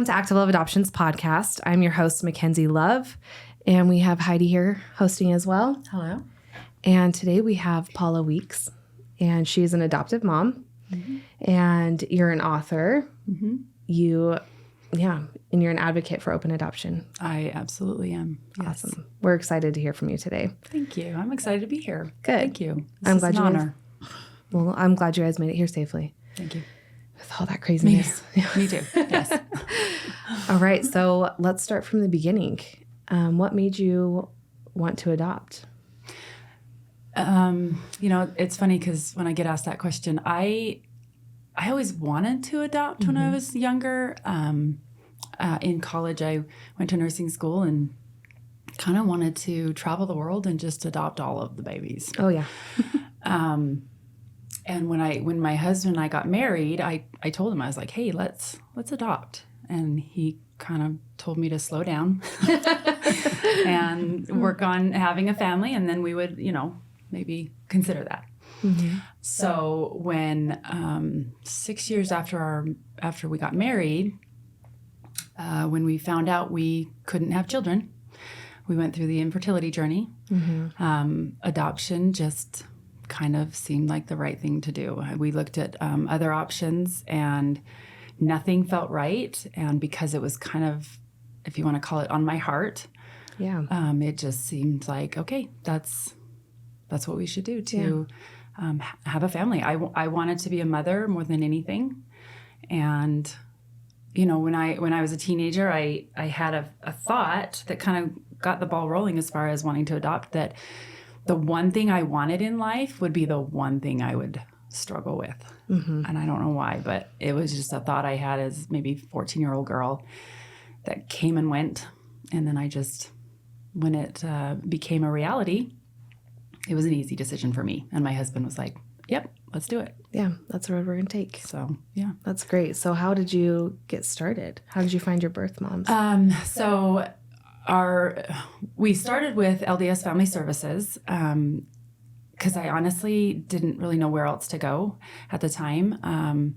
Welcome to Active Love Adoptions podcast. I'm your host, Mackenzie Love, and we have Heidi here hosting as well. Hello. And today we have Paula Weeks, and she's an adoptive mom, and you're an author. And you're an advocate for open adoption. I absolutely am. Yes. Awesome. We're excited to hear from you today. Thank you. I'm excited to be here. Good. Thank you. I'm This is glad an you honor. Well, I'm glad you guys made it here safely Thank you. with all that craziness. Me too. Yes. All right, so let's start from the beginning. What made you want to adopt? It's funny because when I get asked that question, I always wanted to adopt when I was younger. In college, I went to nursing school and kind of wanted to travel the world and just adopt all of the babies. Oh, yeah. And when my husband and I got married, I told him, I was like, hey, let's adopt. And he kind of told me to slow down and work on having a family. And then we would, maybe consider that. So when 6 years after we got married, when we found out we couldn't have children, we went through the infertility journey. Adoption just kind of seemed like the right thing to do. We looked at other options and nothing felt right. And because it was kind of, if you want to call it, on my heart, it just seemed like, okay, that's what we should do to have a family. I wanted to be a mother more than anything. And, when I was a teenager, I had a thought that kind of got the ball rolling as far as wanting to adopt, that the one thing I wanted in life would be the one thing I would struggle with. And I don't know why, but it was just a thought I had as maybe 14-year-old girl that came and went. And then when it became a reality, it was an easy decision for me. And my husband was like, yep, let's do it. Yeah, that's the road we're going to take. So, yeah. That's great. So how did you get started? How did you find your birth moms? We started with LDS Family Services because I honestly didn't really know where else to go at the time.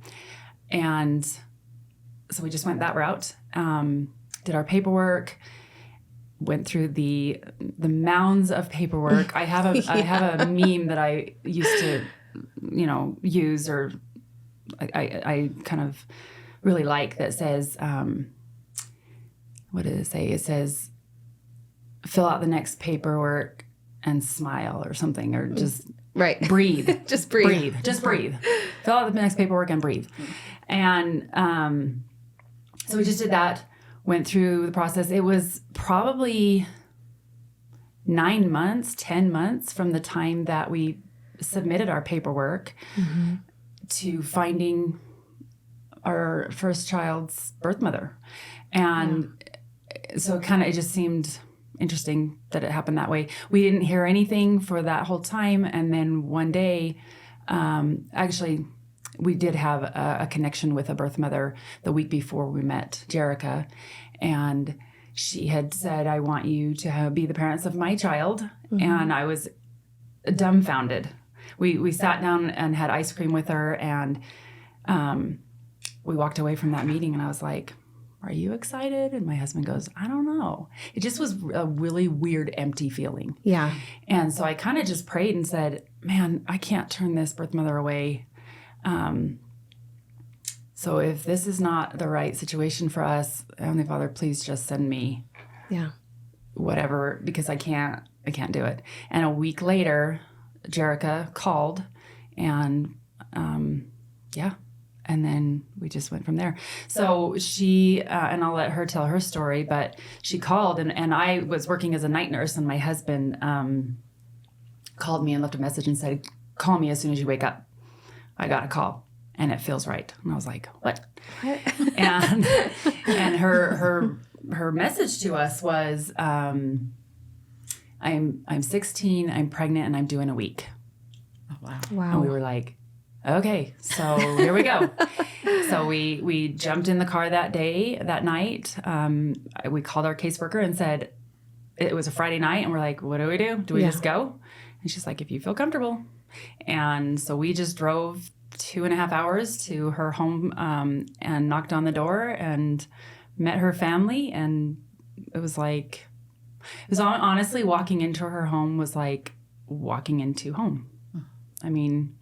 And so we just went that route, did our paperwork, went through the mounds of paperwork. I have a meme that I used to, use, or I kind of really like, that says, what did it say? It says, fill out the next paperwork and smile or something, or just breathe. Just breathe. Just breathe. Fill out the next paperwork and breathe. And so we just did that, went through the process. It was probably 9 months, 10 months from the time that we submitted our paperwork to finding our first child's birth mother. And so it just seemed interesting that it happened that way. We didn't hear anything for that whole time. And then one day, actually, we did have a connection with a birth mother the week before we met Jerica. And she had said, I want you to be the parents of my child. And I was dumbfounded. We sat down and had ice cream with her, and we walked away from that meeting, and I was like, are you excited? And my husband goes, I don't know. It just was a really weird, empty feeling. Yeah. And so I kind of just prayed and said, man, I can't turn this birth mother away. So if this is not the right situation for us, Heavenly Father, please just send me whatever, because I can't do it. And a week later, Jerica called, and and then we just went from there. So she, and I'll let her tell her story, but she called, and I was working as a night nurse, and my husband called me and left a message and said, call me as soon as you wake up. I got a call, and it feels right. And I was like, what? and her message to us was, I'm 16, I'm pregnant, and I'm due in a week. Oh, wow. And we were like, okay, so here we go. So we jumped in the car that night. We called our caseworker and said, it was a Friday night, and we're like, what do we do? Do we just go? And she's like, if you feel comfortable. And so we just drove 2.5 hours to her home and knocked on the door and met her family, and it was honestly, walking into her home was like walking into home. I mean,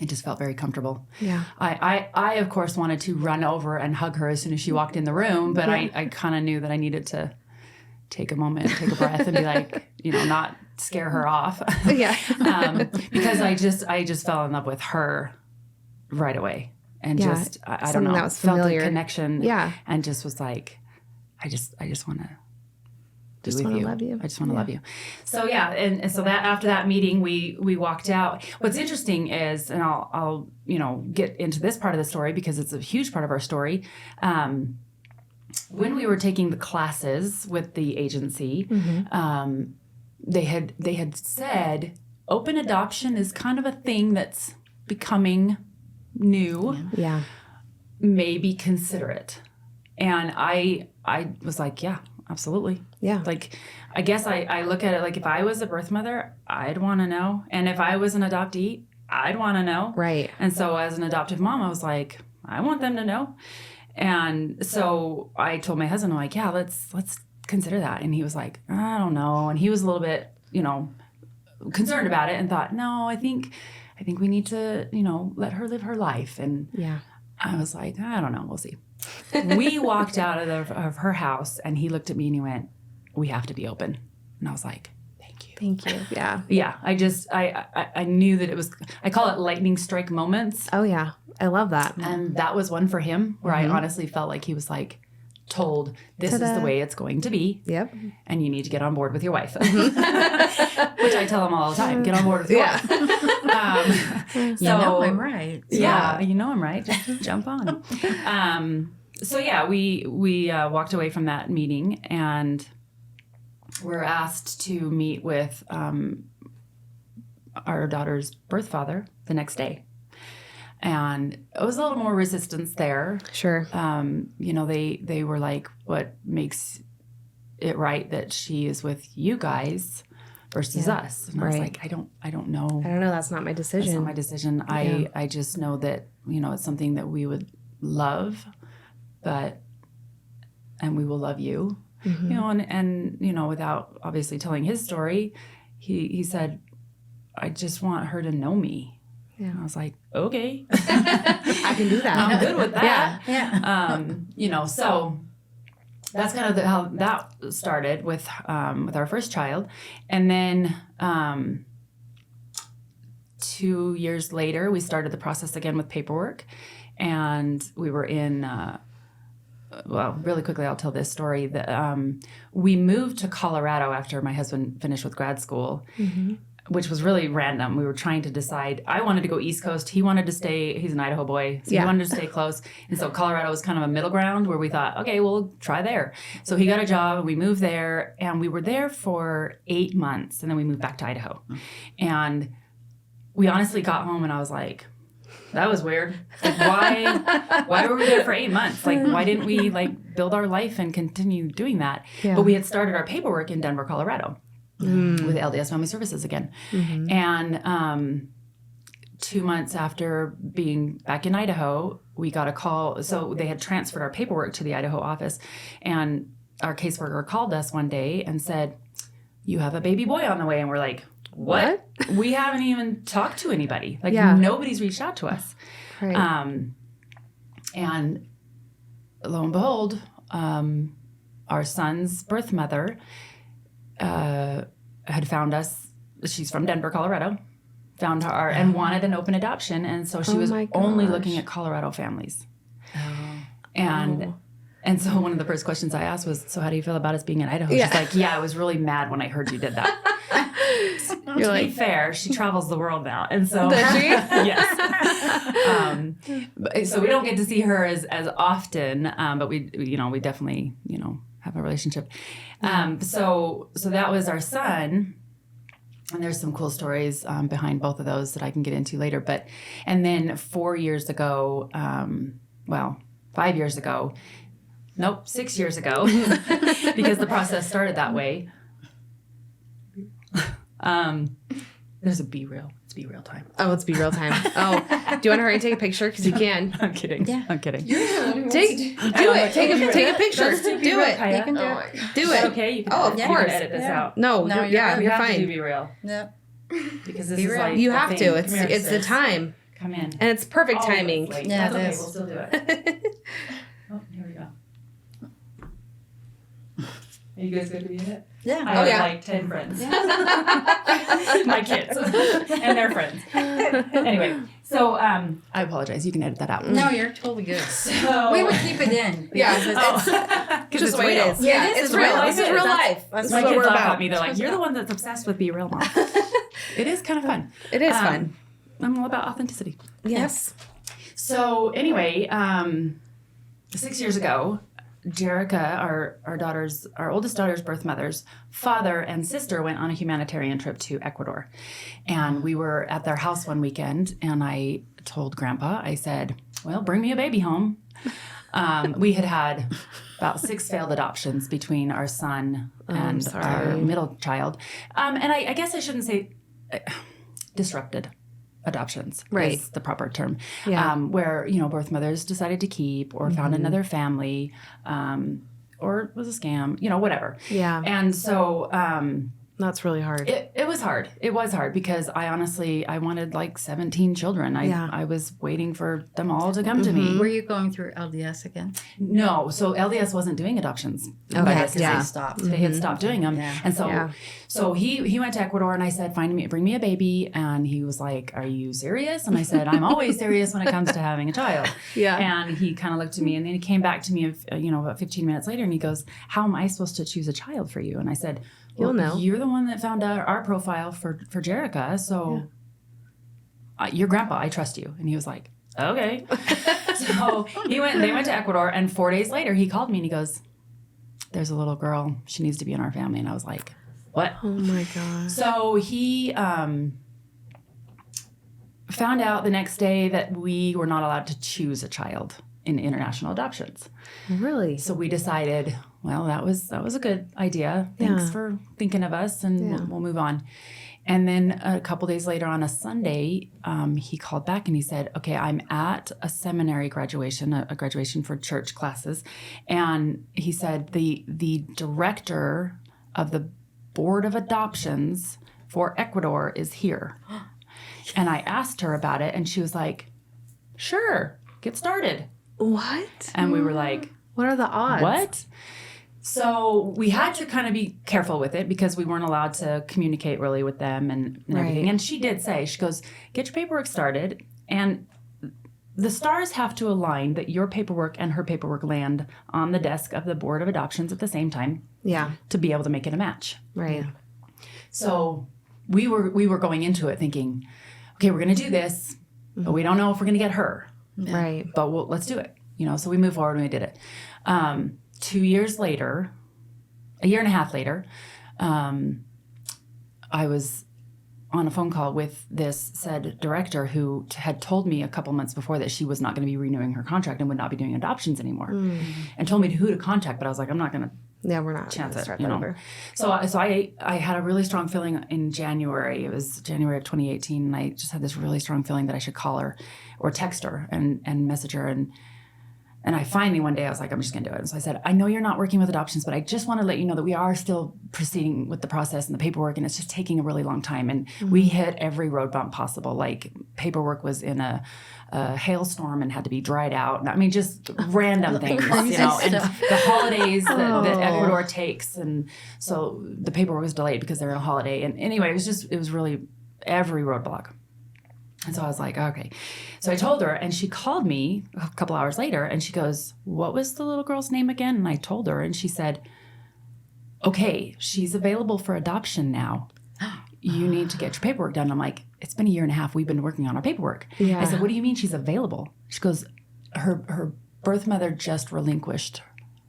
it just felt very comfortable. Yeah. I of course wanted to run over and hug her as soon as she walked in the room, but I kind of knew that I needed to take a moment, take a breath, and be like, not scare her off. Yeah. Because I just fell in love with her right away, and I don't know, that was felt familiar. a connection. Yeah. And just was like, I just want to. Just want to love you. I just want to love you. So and so that after that meeting, we walked out. What's interesting is, and I'll get into this part of the story because it's a huge part of our story. When we were taking the classes with the agency, they had said open adoption is kind of a thing that's becoming new. Yeah. Maybe consider it. And I was like, yeah, absolutely. Yeah. Like, I guess I look at it like if I was a birth mother, I'd want to know. And if I was an adoptee, I'd want to know. Right. And so as an adoptive mom, I was like, I want them to know. And so I told my husband, I'm like, yeah, let's consider that. And he was like, I don't know. And he was a little bit, concerned about it and thought, no, I think we need to, let her live her life. And I was like, I don't know. We'll see. We walked out of her house, and he looked at me and he went, we have to be open. And I was like, thank you. Thank you. Yeah. Yeah. I knew that it was, I call it lightning strike moments. Oh, yeah. I love that. And that was one for him where I honestly felt like he was like told, this is the way it's going to be. Yep. And you need to get on board with your wife. Which I tell him all the time, get on board with your wife. I'm right. Yeah, I'm right. Just jump on. We walked away from that meeting, and we're asked to meet with our daughter's birth father the next day. And it was a little more resistance there. Sure. They were like, what makes it right that she is with you guys versus us? And I was like, I don't know. I don't know. That's not my decision. That's not my decision. I just know that, it's something that we would love, and we will love you, and without obviously telling his story, he said, I just want her to know me. Yeah. And I was like, okay, I can do that. I'm good with that. Yeah. So that's kind of how that started with our first child. And then 2 years later, we started the process again with paperwork, and we were in, really quickly, I'll tell this story. We moved to Colorado after my husband finished with grad school. Which was really random. We were trying to decide. I wanted to go East Coast. He wanted to stay. He's an Idaho boy, so he wanted to stay close. And so Colorado was kind of a middle ground where we thought, okay, we'll try there. So he got a job, and we moved there, and we were there for 8 months, and then we moved back to Idaho. And we honestly got home, and I was like, that was weird. Like, why were we there for 8 months? Like, why didn't we build our life and continue doing that? Yeah. But we had started our paperwork in Denver, Colorado. With LDS Family Services again. And 2 months after being back in Idaho, we got a call. So they had transferred our paperwork to the Idaho office, and our caseworker called us one day and said, you have a baby boy on the way. And we're like, what? We haven't even talked to anybody. Nobody's reached out to us. Right. And lo and behold, our son's birth mother had found us. She's from Denver, Colorado. Found her and wanted an open adoption, and so she was only looking at Colorado families. And so one of the first questions I asked was, "So how do you feel about us being in Idaho?" She's like, "Yeah, I was really mad when I heard you did that." To be fair, she travels the world now, and so does she? Yes. So we don't get to see her as often, but we definitely have a relationship. So that was our son, and there's some cool stories behind both of those that I can get into later. And then 4 years ago, 5 years ago, nope, 6 years ago, because the process started that way. There's a Be Real. It's Be Real time. Oh, it's Be Real time. Oh, do you want to hurry and take a picture? Because you can. I'm kidding. Yeah. I'm kidding. Do it. Take a picture. Do it. You can do it. Do it. Okay. You can of you course. can edit this out. No, No, you're You have fine. to do Be Real. Yep. Because this Be is real. like You the have thing. to. Come here, It's the sis. time. Come in. And it's perfect Always timing. late. Yeah, That's it okay. is. We'll still do it. Oh, here we go. Are you guys good to be in it? Yeah. I have yeah. like 10 friends. My kids and their friends. Anyway, so I apologize. You can edit that out. No, you're totally good. So We would keep it in. Yeah, because because just the way it is. Yeah, it is. it's real. This This is real life. That's my what kids we're laugh about. at me. They're like, "You're the one that's obsessed with Be Real, Mom." It is kind of fun. It is fun. I'm all about authenticity. Yes. So anyway, 6 years ago, Jerica, our oldest daughter's birth mother's father and sister went on a humanitarian trip to Ecuador. And we were at their house one weekend, and I told Grandpa, I said, well, bring me a baby home. We had about 6 failed adoptions between our son and our middle child. And I guess I shouldn't say disrupted adoptions Right. is the proper term. Yeah. Where, birth mothers decided to keep or found another family, or was a scam, whatever. Yeah. And so That's really hard. it was hard. It was hard because I wanted like 17 children. I was waiting for them all to come to me. Were you going through LDS again? No, so LDS wasn't doing adoptions. Okay. But Because Yeah. they stopped. they had stopped doing them. Yeah. And so Yeah. so he went to Ecuador, and I said, bring me a baby. And he was like, are you serious? And I said, I'm always serious when it comes to having a child. Yeah. And he kind of looked at me, and then he came back to me, about 15 minutes later, and he goes, how am I supposed to choose a child for you? And I said, You'll know. You're the one that found out our profile for Jerica. So your grandpa, I trust you. And he was like, okay. So they went to Ecuador, and 4 days later he called me and he goes, there's a little girl. She needs to be in our family. And I was like, what? Oh my gosh. So he found out the next day that we were not allowed to choose a child in international adoptions. Really? So we decided, well, that was a good idea. Thanks Yeah. for thinking of us, and Yeah. we'll move on. And then a couple days later on a Sunday, he called back and he said, okay, I'm at a seminary graduation, a graduation for church classes. And he said, the director of the board of adoptions for Ecuador is here. And I asked her about it, and she was like, sure, get started. What? And we were like, What are the odds? what? So we had to kind of be careful with it because we weren't allowed to communicate really with them and everything. Right. And she did say, she goes, get your paperwork started, and the stars have to align that your paperwork and her paperwork land on the desk of the board of adoptions at the same time Yeah. to be able to make it a match. Right. So we were going into it thinking, okay, we're going to do this, but we don't know if we're going to get her. Right. But let's do it. So we moved forward and we did it. 2 years later, a year and a half later, I was on a phone call with this said director who had told me a couple months before that she was not going to be renewing her contract and would not be doing adoptions anymore, and told me who to contact. But I was like, I'm not going to Yeah, we're not chance gonna it. start that over. So I had a really strong feeling in January. It was January of 2018, and I just had this really strong feeling that I should call her or text her and message her. And I finally one day I was like, I'm just gonna do it. And so I said, I know you're not working with adoptions, but I just want to let you know that we are still proceeding with the process and the paperwork, and it's just taking a really long time. And we hit every road bump possible. Like paperwork was in a hailstorm and had to be dried out. I mean, just random things, and the holidays that Ecuador takes, and so the paperwork was delayed because they're on a holiday. And anyway, it was really every roadblock. And so I was like, okay. So I told her, and she called me a couple hours later, and she goes, what was the little girl's name again? And I told her, and she said, okay, she's available for adoption now. You need to get your paperwork done. I'm like, it's been a year and a half. We've been working on our paperwork. Yeah. I said, what do you mean she's available? She goes, her birth mother just relinquished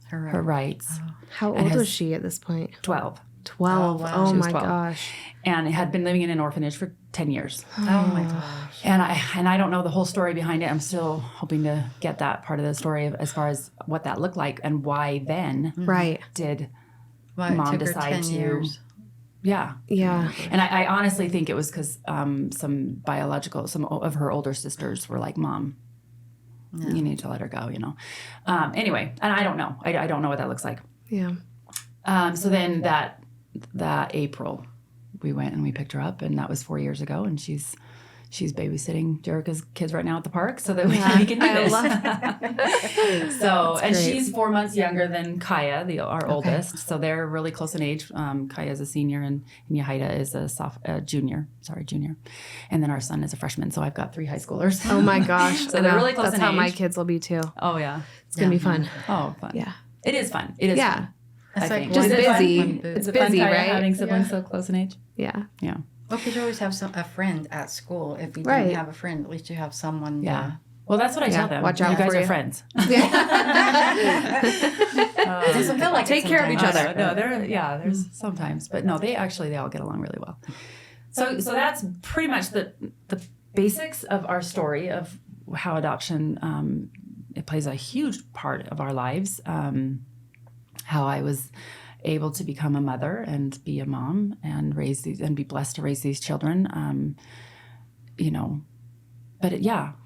her rights. How old was she at this point? 12. 12. Oh, wow. Oh She was my 12. gosh. And had been living in an orphanage for 10 years. Oh my gosh. And I don't know the whole story behind it. I'm still hoping to get that part of the story as far as what that looked like and why then Right. did Why it Mom took her decide 10 to years. Yeah. Yeah. And I honestly think it was because some of her older sisters were like, Mom, you need to let her go, Anyway, and I don't know. I don't know what that looks like. Yeah. So then that April, we went and we picked her up, and that was 4 years ago, and she's babysitting Jerica's kids right now at the park so that we can do this. So, and great. she's 4 months younger than Kaya, our oldest. So they're really close in age. Kaya's a senior and Yahida is a junior. And then our son is a freshman. So I've got 3 high schoolers. Oh my gosh. So they're really close That's in how age. my kids will be too. Oh, yeah. It's going to be fun. Oh, fun. Yeah. It is fun. It is fun. It's I like think. Just Is it fun? busy. It's It's fun, busy, Kaya, right? having siblings so close in age? Yeah. Yeah. Well, because you always have a friend at school. If you Right. didn't have a friend, at least you have someone. Yeah. Well, that's what I tell them. Watch out you guys for are you. friends. It doesn't feel like Take it care of each sometimes. other. No, there's sometimes, but no, they all get along really well. So that's pretty much the basics of our story of how adoption it plays a huge part of our lives. How I was able to become a mother and be a mom and be blessed to raise these children.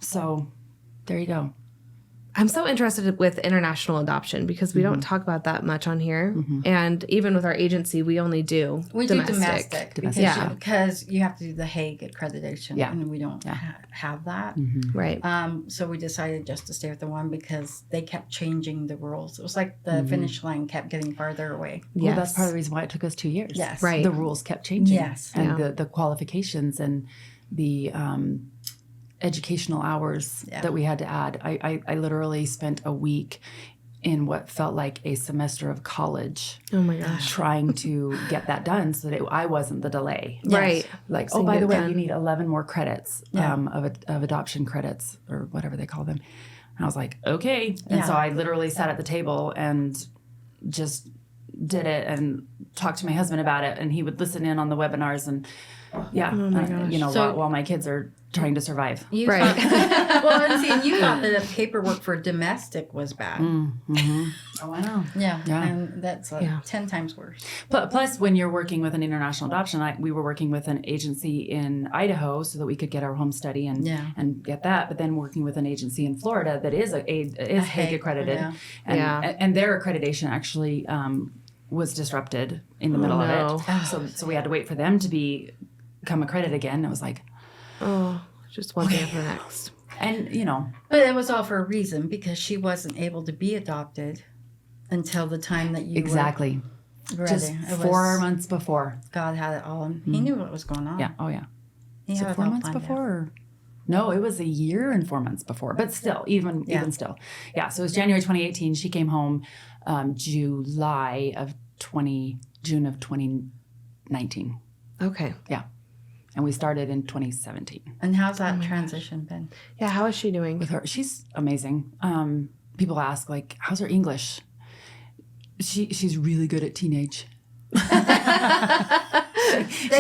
So there you go. I'm so interested with international adoption because we don't talk about that much on here. And even with our agency, we only do We domestic. do domestic because, Yeah. because you have to do the Hague accreditation, Yeah. and we don't have that. Right. So we decided just to stay with the one because they kept changing the rules. It was like the finish line kept getting farther away. Well, that's part of the reason why it took us 2 years. Yes. Right. The rules kept changing. Yes. And the qualifications and the educational hours that we had to add. I literally spent a week in what felt like a semester of college Oh my gosh. trying to get that done so that I wasn't the delay. Right. Like, So oh, you by get the way, done. you need 11 more credits Yeah. of adoption credits or whatever they call them. And I was like, okay. And Yeah. so I literally sat at the table and just did it and talked to my husband about it. And he would listen in on the webinars and So- while my kids are trying to survive. You Right. thought, well, and see, and you thought that the paperwork for domestic was bad. Oh, I know. Yeah. Yeah. And that's like Yeah. 10 times worse. Plus, when you're working with an international adoption, we were working with an agency in Idaho so that we could get our home study and get that. But then working with an agency in Florida that is Hague accredited, yeah. and their accreditation actually was disrupted in the middle of it. So we had to wait for them to become accredited again. It was like, Just one thing after the next. and But it was all for a reason because she wasn't able to be adopted until the time that you exactly were ready. just It 4 was- months before. God had it all. And he knew what was going on. Yeah. Oh yeah. He Was had it it 4 all months planned out. before? Or? No, it was a year and 4 months before. But still, even still. Yeah, so it was January 2018. She came home June of 2019. Okay. Yeah. And we started in 2017. And how's that transition been? Yeah. How is she doing? With her, she's amazing. People ask, like, how's her English? She's really good at teenage. They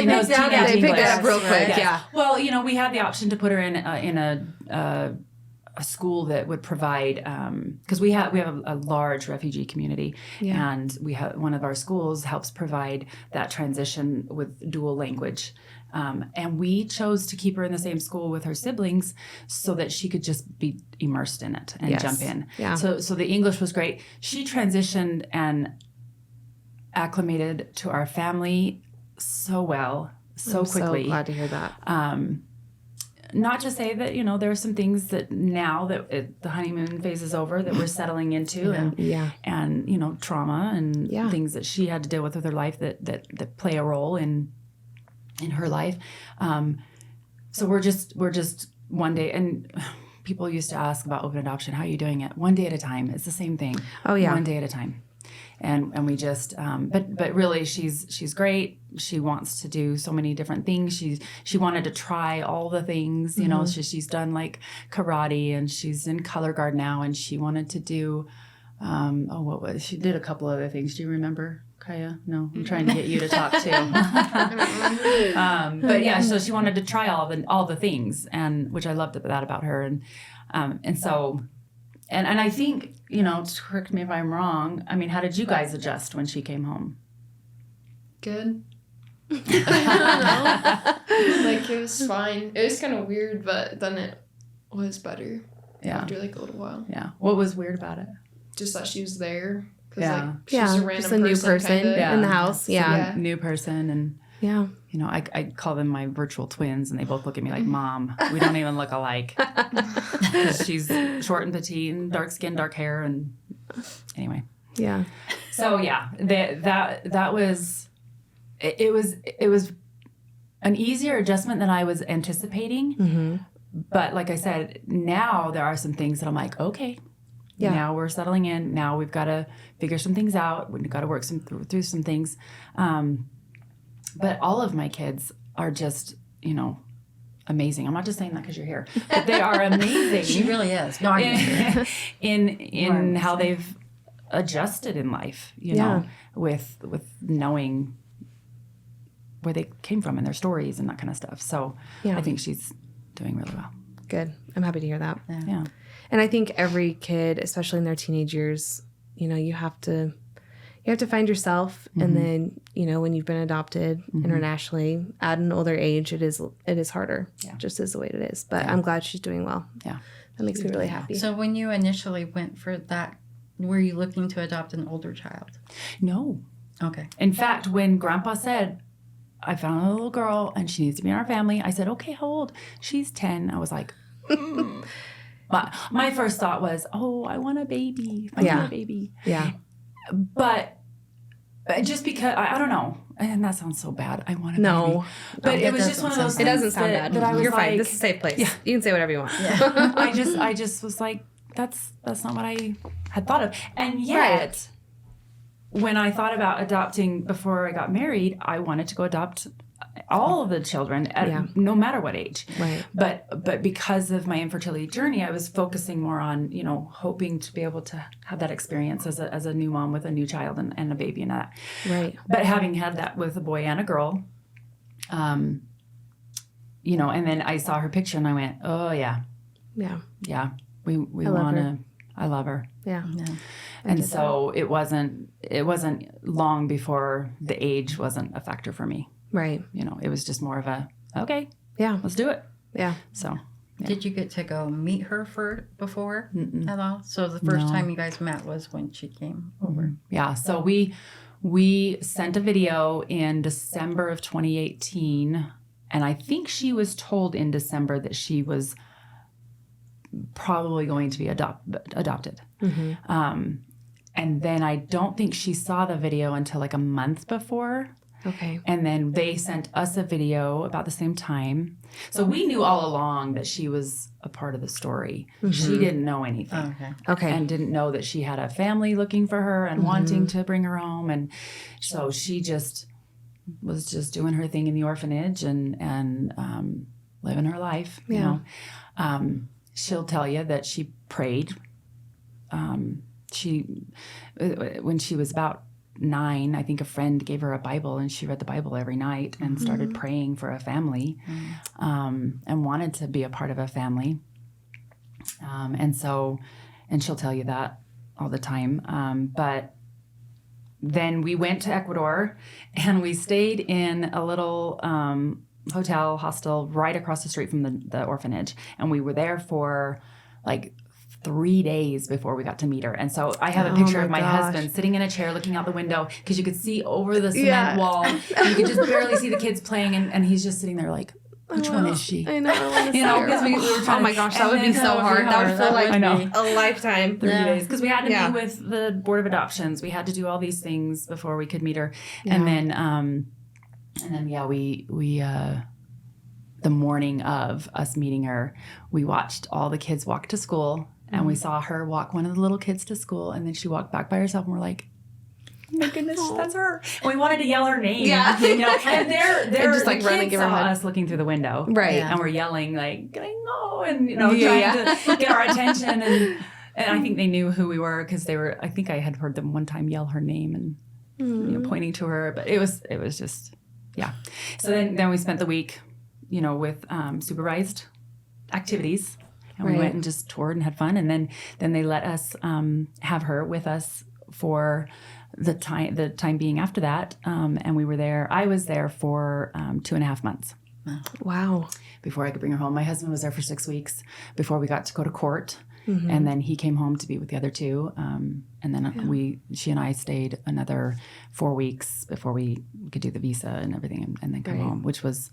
knows picked out teenage They picked English. it up real quick. Yes. Yeah. Well, we had the option to put her in a school that would provide because we have a large refugee community, and we have one of our schools helps provide that transition with dual language. And we chose to keep her in the same school with her siblings so that she could just be immersed in it and jump in. Yeah. So the English was great. She transitioned and acclimated to our family so well, so quickly. So glad to hear that. Not to say that, there are some things that now that the honeymoon phase is over that we're settling into and trauma and things that she had to deal with her life that play a role in her life. So we're just one day, and people used to ask about open adoption, how are you doing it? One day at a time. It's the same thing. Oh, yeah. One day at a time. And we just, but really she's great. She wants to do so many different things. She wanted to try all the things, she's done like karate and she's in color guard now. And she wanted to do, she did a couple other things. Do you remember, Kaya? No, I'm trying to get you to talk too. But yeah, so she wanted to try all the things, and which I loved that about her. And so, and I think, correct me if I'm wrong. I mean, how did you guys adjust when she came home? Good. I don't know. Like, it was fine. It was kind of weird, but then it was better after, like, a little while. Yeah. What was weird about it? Just that she was there. Cause, Yeah. like, she's a random just a new person kinda. in the house. Yeah. Some new person. And, Yeah. you know, I call them my virtual twins, and they both look at me like, Mom, we don't even look alike. 'Cause she's short and petite and dark skin, dark hair. And anyway. Yeah. So, yeah, that was, it was an easier adjustment than I was anticipating. Mm-hmm. But like I said, now there are some things that I'm like, okay, Yeah. now we're settling in. Now we've got to figure some things out. We've got to work through some things. But all of my kids are just, you know, amazing. I'm not just saying that because you're here, but they are amazing. She really is. No, in how they've adjusted in life, you know, with knowing where they came from and their stories and that kind of stuff. So I think she's doing really well. Good. I'm happy to hear that. Yeah. And I think every kid, especially in their teenage years, you know, you have to find yourself. Mm-hmm. And then, you know, when you've been adopted internationally at an older age, it is harder. Just is the way it is. But I'm glad she's doing well. Yeah. That makes me really happy. So when you initially went for that, were you looking to adopt an older child? No. Okay. In fact, when Grandpa said, I found a little girl and she needs to be in our family, I said, okay, how old? She's 10. I was like, my first thought was, oh, I want a baby. I want a baby. Yeah. But just because, I don't know. And that sounds so bad. I want a baby. But it was just one of those things. It doesn't sound bad. That I was You're like, fine. This is a safe place. Yeah. You can say whatever you want. Yeah. I just was like, that's not what I had thought of. And yet, when I thought about adopting before I got married, I wanted to go adopt all of the children no matter what age. Right. But because of my infertility journey, I was focusing more on, you know, hoping to be able to have that experience as a new mom with a new child and a baby and that. Right. But having had that with a boy and a girl, you know, and then I saw her picture and I went, oh yeah. Yeah. Yeah. We want to, I love her. Yeah. And so it wasn't long before the age wasn't a factor for me. Right. You know, it was just more of a, okay, Yeah. let's do it. Yeah. So. Yeah. Did you get to go meet her before at all? So the first time you guys met was when she came over. Yeah. So we sent a video in December of 2018, and I think she was told in December that she was probably going to be adopted. And then I don't think she saw the video until like a month before. Okay. And then they sent us a video about the same time. So we knew all along that she was a part of the story. She didn't know anything. Okay. And didn't know that she had a family looking for her and wanting to bring her home. And so she just was just doing her thing in the orphanage and living her life. You know, she'll tell you that she prayed. When she was about 9, I think a friend gave her a Bible and she read the Bible every night and started praying for a family and wanted to be a part of a family. And she'll tell you that all the time. But then we went to Ecuador and we stayed in a little hostel right across the street from the orphanage. And we were there for like 3 days before we got to meet her. And so I have a picture of my husband sitting in a chair looking out the window because you could see over the cement wall and you could just barely see the kids playing and he's just sitting there like, which one is she? I know. I want to see her. because we were trying Oh my gosh, that would be so hard. That would feel like I know. a lifetime. 3 days. Because we had to meet with the Board of Adoptions. We had to do all these things before we could meet her. And then we the morning of us meeting her, we watched all the kids walk to school. And we saw her walk one of the little kids to school, and then she walked back by herself, and we're like, oh my goodness, that's her. And we wanted to yell her name. Yeah. You know, and they're just like the run and kids give her a saw hug. us looking through the window. Right. And we're yelling like, no, and you know, trying to get our attention. And I think they knew who we were because I think I had heard them one time yell her name and you know, pointing to her. But it was just, yeah. So then we spent the week, you know, with supervised activities. And we went and just toured and had fun. And then they let us have her with us for the time being after that. And I was there for 2.5 months. Wow. Before I could bring her home. My husband was there for 6 weeks before we got to go to court. Mm-hmm. And then he came home to be with the other two. And then she and I stayed another 4 weeks before we could do the visa and everything and then come home, which was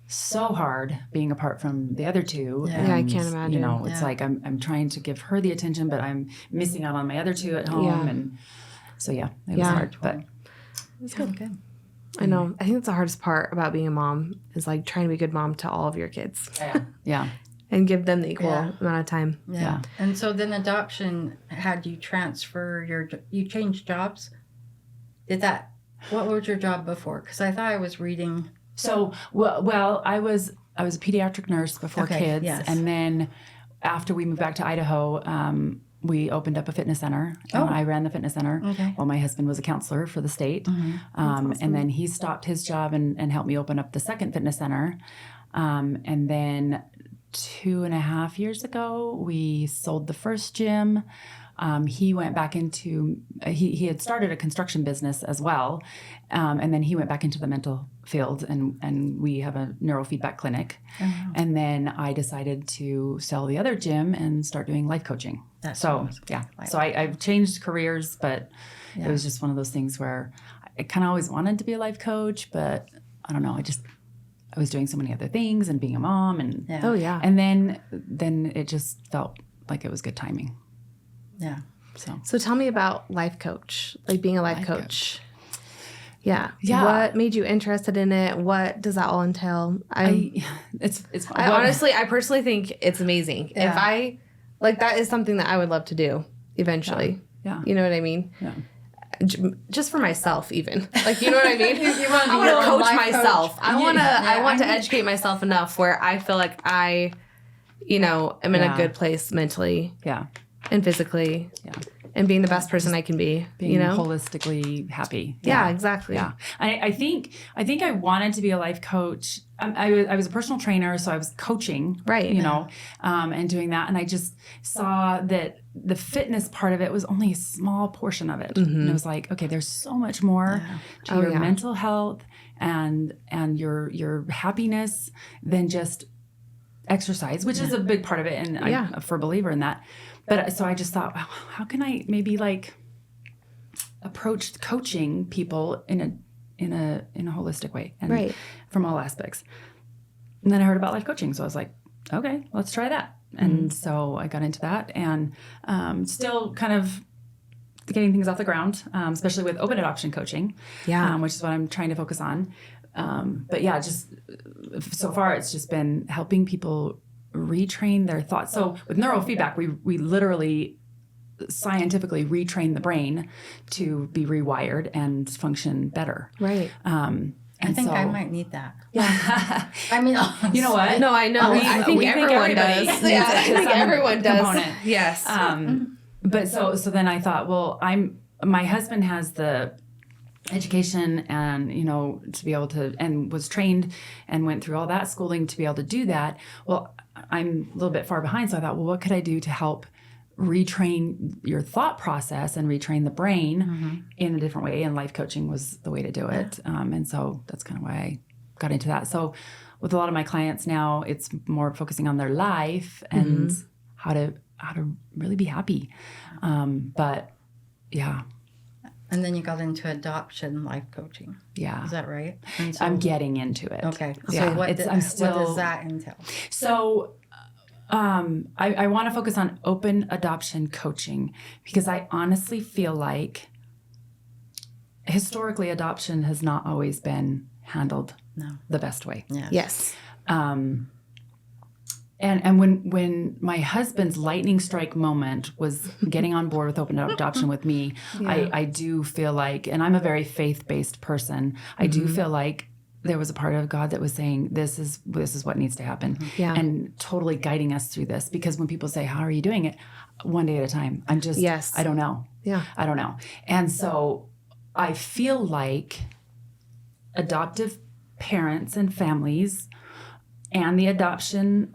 so hard being apart from the other two. Yeah, and, I can't imagine. You know, it's like I'm trying to give her the attention, but I'm missing out on my other two at home. Yeah. And so, it was hard, but It's good. I know. I think that's the hardest part about being a mom is like trying to be a good mom to all of your kids. yeah. And give them the equal amount of time. Yeah. And so then adoption had you transfer you changed jobs? What was your job before? Because I thought I was reading. So, well, I was a pediatric nurse before kids. Yes. And then after we moved back to Idaho, we opened up a fitness center. I ran the fitness center. Okay. While my husband was a counselor for the state. Awesome. And then he stopped his job and helped me open up the second fitness center. And then 2.5 years ago, we sold the first gym. He went back into, he had started a construction business as well. And then he went back into the mental field and we have a neurofeedback clinic. Oh. And then I decided to sell the other gym and start doing life coaching. So I've changed careers, but it was just one of those things where I kind of always wanted to be a life coach, but I don't know. I was doing so many other things and being a mom and and then it just felt like it was good timing. Yeah. So tell me about life coach, like being a life coach. Yeah. Yeah. What made you interested in it? What does that all entail? I personally think it's amazing. Yeah. If I that is something that I would love to do eventually. Yeah. You know what I mean? Yeah. Just for myself, even. Like, you know what I mean? I want to coach myself. Coach. I want to educate myself enough where I feel like I, am in a good place mentally. Yeah. And physically. Yeah. And being the best person I can be. Being holistically happy. Yeah, exactly. Yeah. I think I wanted to be a life coach. I was a personal trainer, so I was coaching. Right. And doing that. And I just saw that the fitness part of it was only a small portion of it. And it was like, okay, there's so much more to your mental health and your happiness than just exercise, which is a big part of it. And I'm a firm believer in that. But so I just thought, wow, how can I maybe approach coaching people in a holistic way and from all aspects. And then I heard about life coaching, so I was like, okay, let's try that. And so I got into that, and still kind of getting things off the ground, especially with open adoption coaching, which is what I'm trying to focus on. But just so far, it's just been helping people retrain their thoughts. So with neurofeedback, we literally scientifically retrain the brain to be rewired and function better. Right. I think I might need that. Yeah. I mean, you know what? No, I know. I think everyone does. Yeah, I think everyone does. Component. Yes. But so then I thought, well, my husband has the education and, to be able to, and was trained and went through all that schooling to be able to do that. Well, I'm a little bit far behind. So I thought, well, what could I do to help retrain your thought process and retrain the brain in a different way? And life coaching was the way to do it. And so that's kind of why I got into that. So with a lot of my clients now, it's more focusing on their life and how to really be happy. But yeah. And then you got into adoption life coaching. Yeah. Is that right? So, I'm getting into it. Okay. Yeah. So what does that entail? So I want to focus on open adoption coaching because I honestly feel like historically adoption has not always been handled the best way. Yeah. Yes. And when my husband's lightning strike moment was getting on board with open adoption with me, I do feel like, and I'm a very faith-based person, I do feel like there was a part of God that was saying, this is what needs to happen. Yeah. And totally guiding us through this. Because when people say, how are you doing it? One day at a time. I'm just, I don't know. Yeah. I don't know. And so I feel like adoptive parents and families and the adoption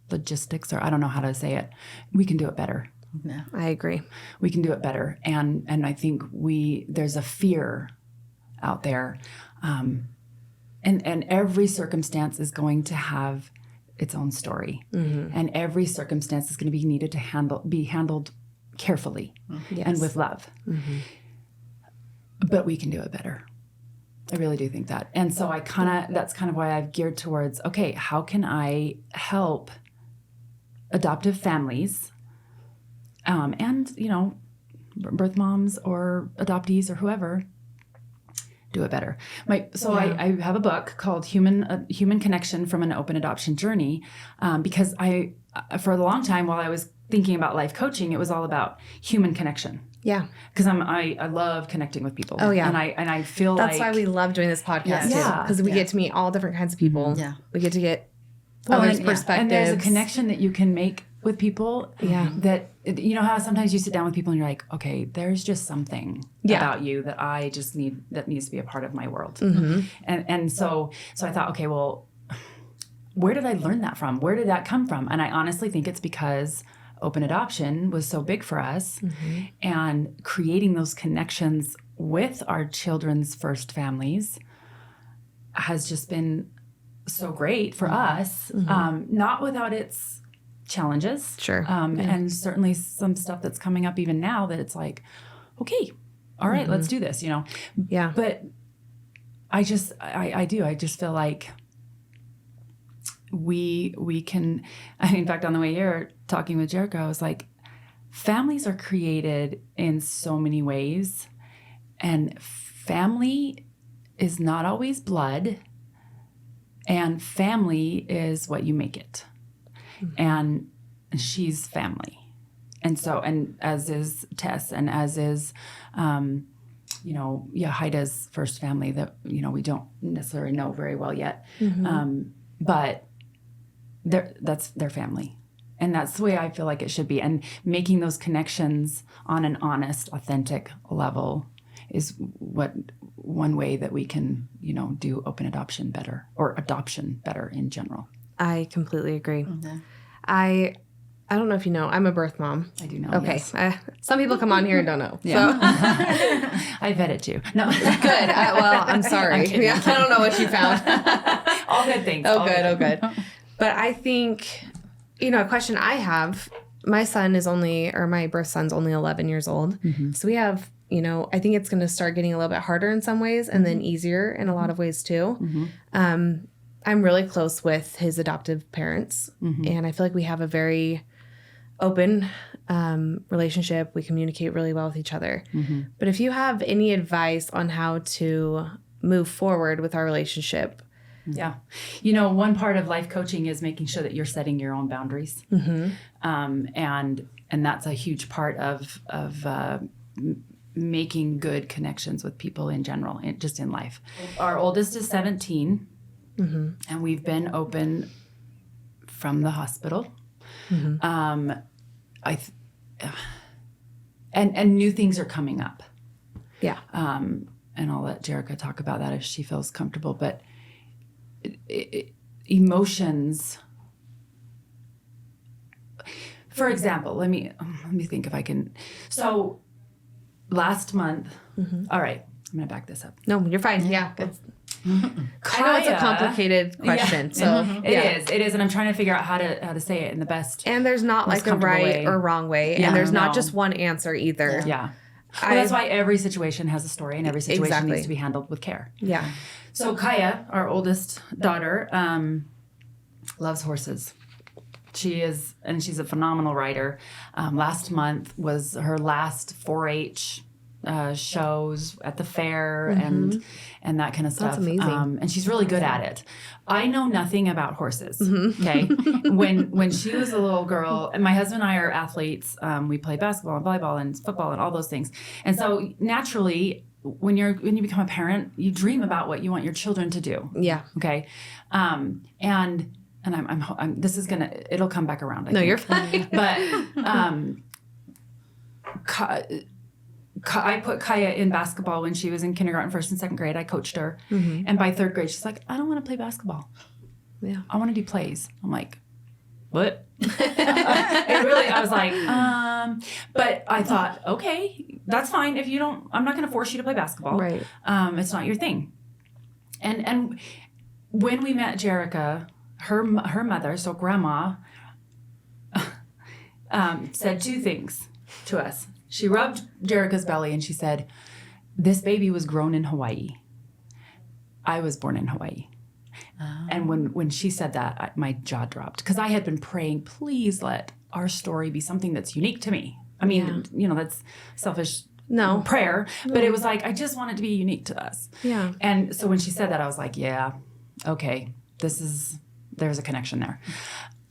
logistics, or I don't know how to say it, we can do it better. Yeah. I agree. We can do it better. And I think there's a fear out there. And every circumstance is going to have its own story. And every circumstance is going to be needed to be handled carefully and with love. But we can do it better. I really do think that. And so that's kind of why I've geared towards, okay, how can I help adoptive families and, birth moms or adoptees or whoever do it better. I have a book called Human Connection from an Open Adoption Journey, because for a long time while I was thinking about life coaching, it was all about human connection. Yeah. Because I love connecting with people. Oh, yeah. And I feel that's why we love doing this podcast too. Because we get to meet all different kinds of people. Yeah. We get to get others' perspectives. And there's a connection that you can make with people. Yeah. That, how sometimes you sit down with people and you're like, okay, there's just something about you that I just that needs to be a part of my world. And so I thought, okay, well, where did I learn that from? Where did that come from? And I honestly think it's because open adoption was so big for us, and creating those connections with our children's first families has just been so great for us, not without its challenges. Sure. And certainly some stuff that's coming up even now that it's like, okay, all right, let's do this, Yeah. But I just feel like we can, in fact, on the way here talking with Jericho, I was like, families are created in so many ways, and family is not always blood, and family is what you make it. And she's family. And so, and as is Tess, and as is, Haida's first family that, we don't necessarily know very well yet. But that's their family. And that's the way I feel like it should be. And making those connections on an honest, authentic level is one way that we can, do open adoption better, or adoption better in general. I completely agree. I don't know if you know, I'm a birth mom. I do know. Okay. Yes. Some people come on here and don't know. Yeah. So. I vetted you. No. Good. I'm sorry. I don't know what you found. All good things. Oh, good. But I think, a question I have, my birth son's only 11 years old. So we have, I think it's going to start getting a little bit harder in some ways and then easier in a lot of ways too. I'm really close with his adoptive parents, and I feel like we have a very open relationship. We communicate really well with each other. But if you have any advice on how to move forward with our relationship. Yeah. One part of life coaching is making sure that you're setting your own boundaries. And that's a huge part of making good connections with people in general, just in life. Our oldest is 17. And we've been open from the hospital. And new things are coming up. Yeah. And I'll let Jerica talk about that if she feels comfortable. But emotions, for example, let me think if I can. So last month, all right, I'm going to back this up. No, you're fine. Yeah. Kaya, I know it's a complicated question. It is, and I'm trying to figure out how to say it in the best. And there's not like a right or wrong way, and there's not just one answer either. Yeah. Well, that's why every situation has a story, and every situation needs to be handled with care. Yeah. So Kaya, our oldest daughter, loves horses. She's a phenomenal rider. Last month was her last 4-H shows at the fair and that kind of stuff. That's amazing. And she's really good at it. I know nothing about horses. Okay. When she was a little girl, and my husband and I are athletes, we play basketball and volleyball and football and all those things. And so naturally, when you become a parent, you dream about what you want your children to do. Yeah. Okay. And I'm this is it'll come back around. I think. You're fine. But I put Kaya in basketball when she was in kindergarten, 1st and 2nd grade. I coached her. And by 3rd grade, she's like, I don't want to play basketball. Yeah. I want to do plays. I'm like, what? I was like, but I thought, okay, that's fine. If you don't, I'm not going to force you to play basketball. Right. It's not your thing. And when we met Jerica, her mother, so grandma, said two things to us. She rubbed Jerica's belly and she said, this baby was grown in Hawaii. I was born in Hawaii. Oh. And when she said that, my jaw dropped because I had been praying, please let our story be something that's unique to me. I mean, that's selfish prayer, but it was like, I just want it to be unique to us. Yeah. And so when she said that, I was like, yeah, okay, there's a connection there.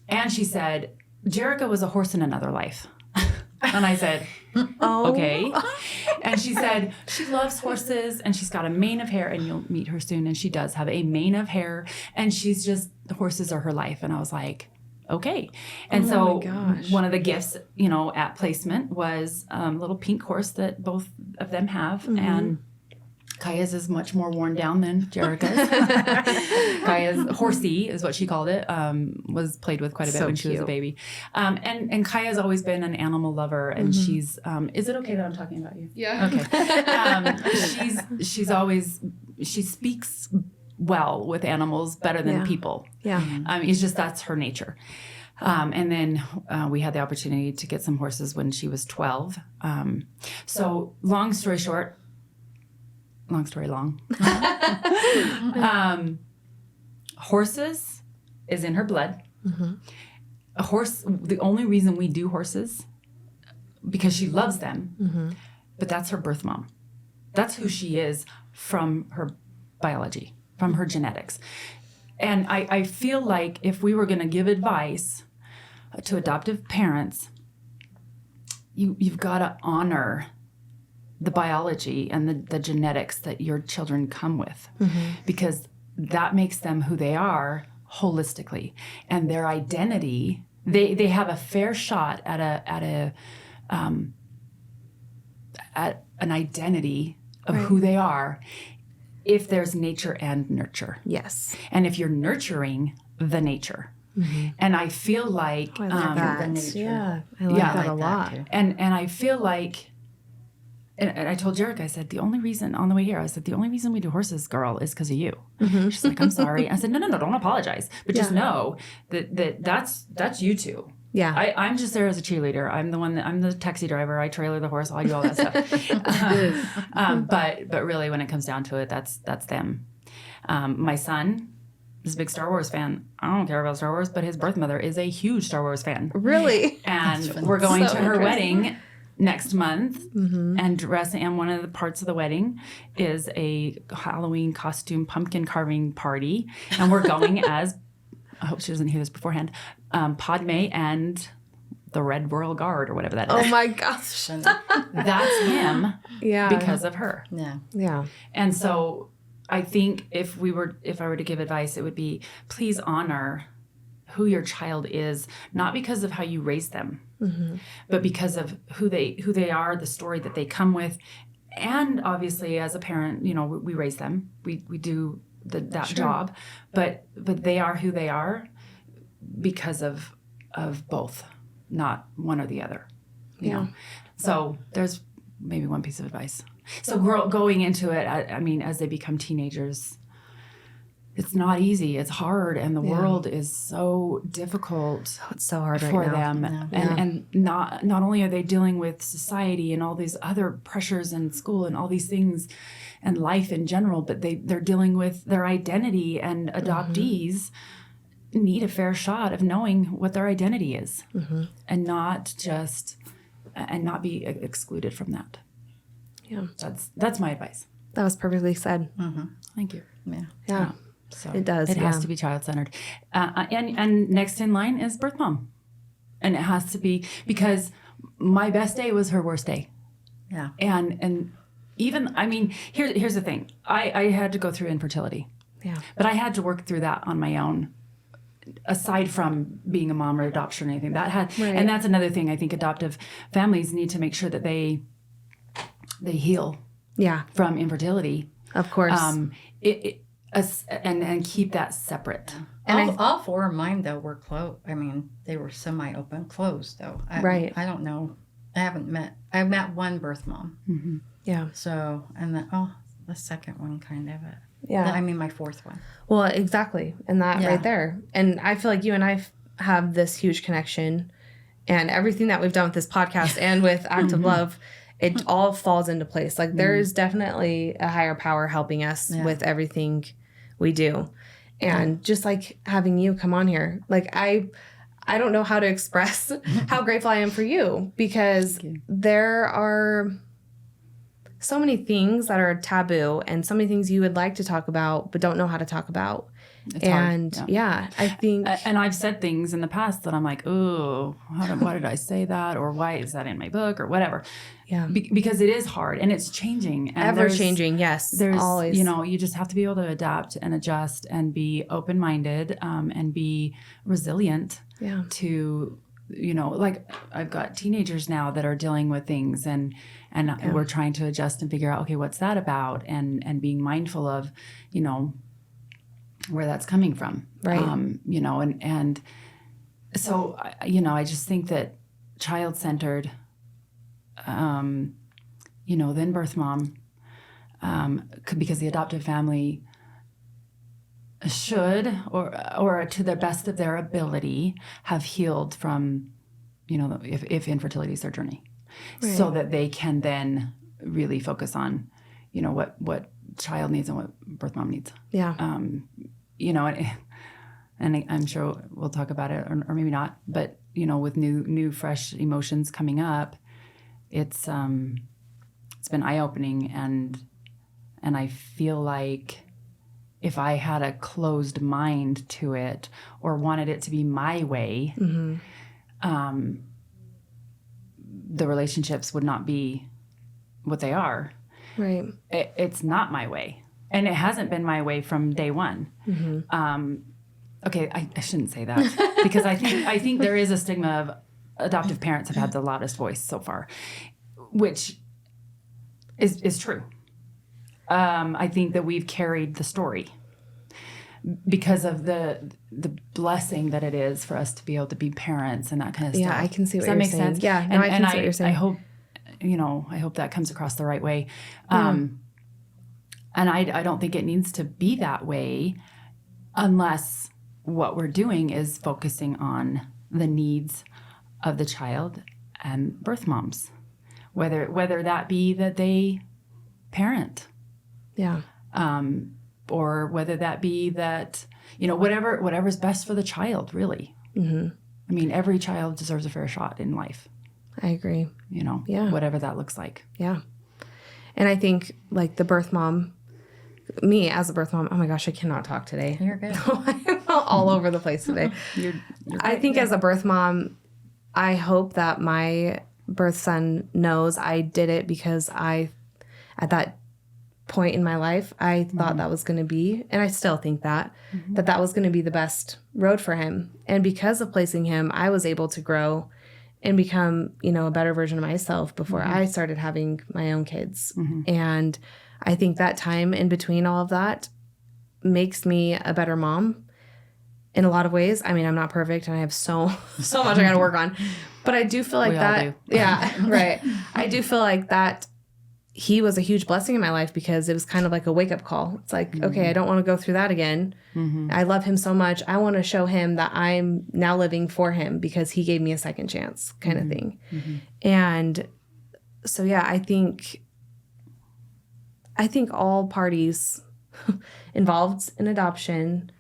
And she said, Jerica was a horse in another life. And I said, okay. And she said, she loves horses and she's got a mane of hair, and you'll meet her soon. And she does have a mane of hair, and she's just, the horses are her life. And I was like, okay. And so one of the gifts, at placement was a little pink horse that both of them have. Mm-hmm. And Kaya's is much more worn down than Jerica's. Kaya's horsey is what she called it, was played with quite a bit when she was a baby. And Kaya's always been an animal lover, and she's, is it okay that I'm talking about you? Yeah. Okay. She speaks well with animals better than people. Yeah. It's just, that's her nature. And then we had the opportunity to get some horses when she was 12. So long story short, long story long. Horses is in her blood. Mm-hmm. A horse, the only reason we do horses, because she loves them, but that's her birth mom. That's who she is from her biology, from her genetics. And I feel like if we were going to give advice to adoptive parents, you've got to honor the biology and the genetics that your children come with, because that makes them who they are holistically, and their identity. They have a fair shot at an identity of who they are if there's nature and nurture. Yes. And if you're nurturing the nature. Mm-hmm. And I feel like I like that. The nature. Yeah, I like that a lot. And I feel like, and I told Jerica, I said, the only reason we do horses, girl, is because of you. Mm-hmm. She's like, I'm sorry. I said, no, don't apologize. But just know that's you two. Yeah. I'm just there as a cheerleader. I'm the taxi driver. I trailer the horse. I do all that stuff. But really, when it comes down to it, that's them. My son is a big Star Wars fan. I don't care about Star Wars, but his birth mother is a huge Star Wars fan. Really? And we're going to her wedding next month, and one of the parts of the wedding is a Halloween costume pumpkin carving party, and we're going as, I hope she doesn't hear this beforehand, Padme and the Red Royal Guard, or whatever that is. Oh my gosh. That's him. Yeah. Because of her. Yeah. Yeah. And so I think if I were to give advice, it would be, please honor who your child is, not because of how you raise them, but because of who they are, the story that they come with. And obviously, as a parent, we raise them. We do that job, but they are who they are because of both, not one or the other. You know. So there's maybe one piece of advice. So going into it, I mean, as they become teenagers, it's not easy. It's hard, and the world is so difficult. It's so hard for right now. them. Yeah. And not only are they dealing with society and all these other pressures in school and all these things and life in general, but they're dealing with their identity, and adoptees need a fair shot of knowing what their identity is, and not be excluded from that. Yeah, that's my advice. That was perfectly said. Thank you. Yeah. So it does. It has to be child-centered. And next in line is birth mom. And it has to be, because my best day was her worst day. Yeah. And even, I mean, here's the thing. I had to go through infertility. Yeah. But I had to work through that on my own, aside from being a mom or adoption or anything. And that's another thing. I think adoptive families need to make sure that they heal from infertility. Of course. and keep that separate. And all 4 of mine though were closed. I mean, they were semi-open, closed though. Right. I don't know. I met one birth mom. Mm-hmm. Yeah. So, and then, the second one kind of it. Yeah. I mean, my 4th one. Well, exactly. And that right there. And I feel like you and I have this huge connection, and everything that we've done with this podcast and with Active Love, it all falls into place. Like there is definitely a higher power helping us with everything we do. And just like having you come on here, like I don't know how to express how grateful I am for you, because there are so many things that are taboo and so many things you would like to talk about but don't know how to talk about. It's and hard, I think, and I've said things in the past that I'm like, oh, why did I say that, or why is that in my book, or whatever. Yeah, because it is hard and it's changing, and ever changing. Yes, there's always. You just have to be able to adapt and adjust and be open minded, and be resilient. Yeah. To like I've got teenagers now that are dealing with things, and we're trying to adjust and figure out, okay, what's that about, and being mindful of, where that's coming from. Right. And so, I just think that child-centered, then birth mom, because the adoptive family should, or to the best of their ability, have healed from, if infertility is their journey, so that they can then really focus on, what child needs and what birth mom needs. Yeah. And I'm sure we'll talk about it, or maybe not, but with new fresh emotions coming up, it's been eye-opening, and I feel like if I had a closed mind to it or wanted it to be my way, the relationships would not be what they are. Right. It's not my way. And it hasn't been my way from day one. Okay, I shouldn't say that, because I think there is a stigma of adoptive parents have had the loudest voice so far, which is true. I think that we've carried the story because of the blessing that it is for us to be able to be parents and that kind of stuff. Yeah, I can see what Does that you're make saying. sense? Yeah, no, I can see what you're saying. I hope that comes across the right way. And I don't think it needs to be that way unless what we're doing is focusing on the needs of the child and birth moms, whether that be that they parent. Yeah. Or whether that be that, whatever's best for the child, really. Mm-hmm. I mean, every child deserves a fair shot in life. I agree. Whatever that looks like. Yeah. And I think like the birth mom, me as a birth mom, oh my gosh, I cannot talk today. You're good. I'm all over the place today. You're I think as a birth mom, I hope that my birth son knows I did it because at that point in my life, I thought that was going to be, and I still think that was going to be the best road for him. And because of placing him, I was able to grow and become, a better version of myself before I started having my own kids. And I think that time in between all of that makes me a better mom in a lot of ways. I mean, I'm not perfect and I have so much I got to work on, but I do feel like We that. all do. Yeah, right. I do feel like that he was a huge blessing in my life because it was kind of like a wake up call. It's like, okay, I don't want to go through that again. I love him so much. I want to show him that I'm now living for him because he gave me a second chance kind of thing. And so, yeah, I think all parties involved in adoption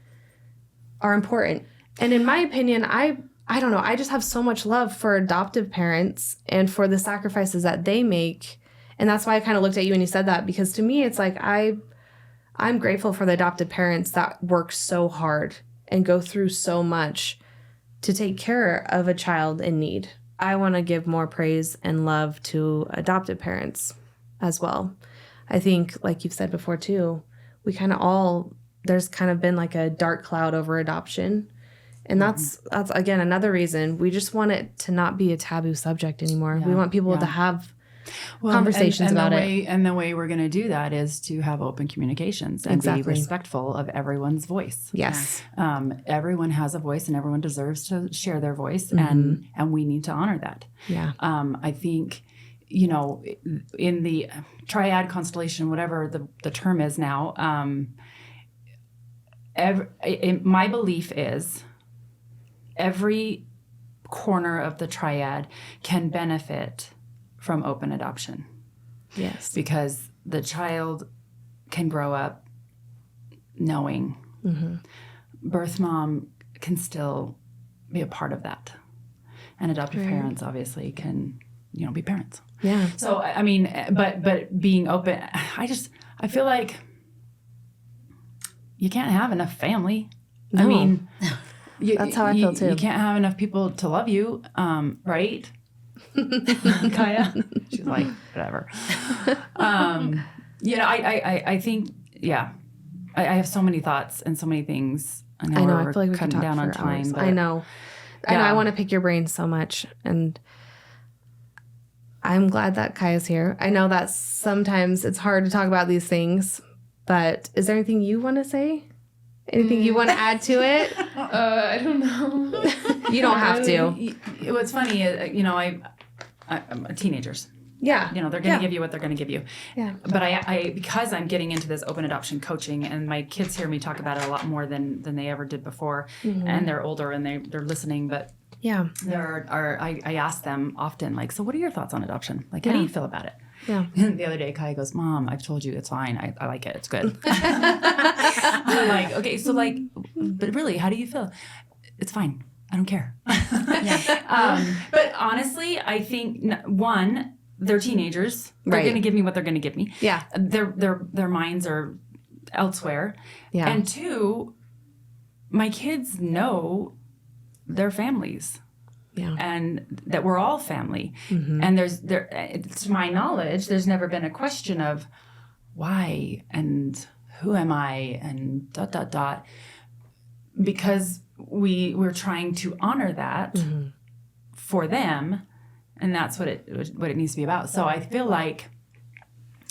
are important. And in my opinion, I don't know, I just have so much love for adoptive parents and for the sacrifices that they make. And that's why I kind of looked at you when you said that, because to me, it's like I'm grateful for the adoptive parents that work so hard and go through so much to take care of a child in need. I want to give more praise and love to adoptive parents as well. I think, like you've said before too, we kind of there's kind of been like a dark cloud over adoption. And that's again, another reason we just want it to not be a taboo subject anymore. Yeah, we want people to have conversations about it. And the way we're going to do that is to have open communications and be respectful of everyone's voice. Yes. Everyone has a voice and everyone deserves to share their voice, and we need to honor that. Yeah. I think, you know, in the triad constellation, whatever the term is now, my belief is every corner of the triad can benefit from open adoption. Yes. Because the child can grow up knowing. Birth mom can still be a part of that. And adoptive parents obviously can, you know, be parents. Yeah. So, I mean, but being open, I feel like you can't have enough family. No. I mean, that's how I feel too. You can't have enough people to love you, right? Kaya, she's like, whatever. You know, I think, yeah, I have so many thoughts and so many things. I know I feel like we can talk down on time. I know. I want to pick your brain so much, and I'm glad that Kaya's here. I know that sometimes it's hard to talk about these things, but is there anything you want to say? Anything you want to add to it? I don't know. You don't have to. What's funny is, you know, I'm teenagers. Yeah. You know, they're going to give you what they're going to give you. Yeah. But I because I'm getting into this open adoption coaching, and my kids hear me talk about it a lot more than they ever did before. And they're older and they're listening, but yeah, I ask them often, like, so what are your thoughts on adoption? Like, how do you feel about it? Yeah. And the other day, Kai goes, Mom, I've told you it's fine. I like it. It's good. I'm like, okay, so like, but really, how do you feel? It's fine. I don't care. But honestly, I think one, they're teenagers. They're going to give me what they're going to give me. Yeah. Their minds are elsewhere. Yeah. And two, my kids know their families. Yeah. And that we're all family. And to my knowledge, there's never been a question of why and who am I and ... Because we're trying to honor that for them, and that's what it needs to be about. So I feel like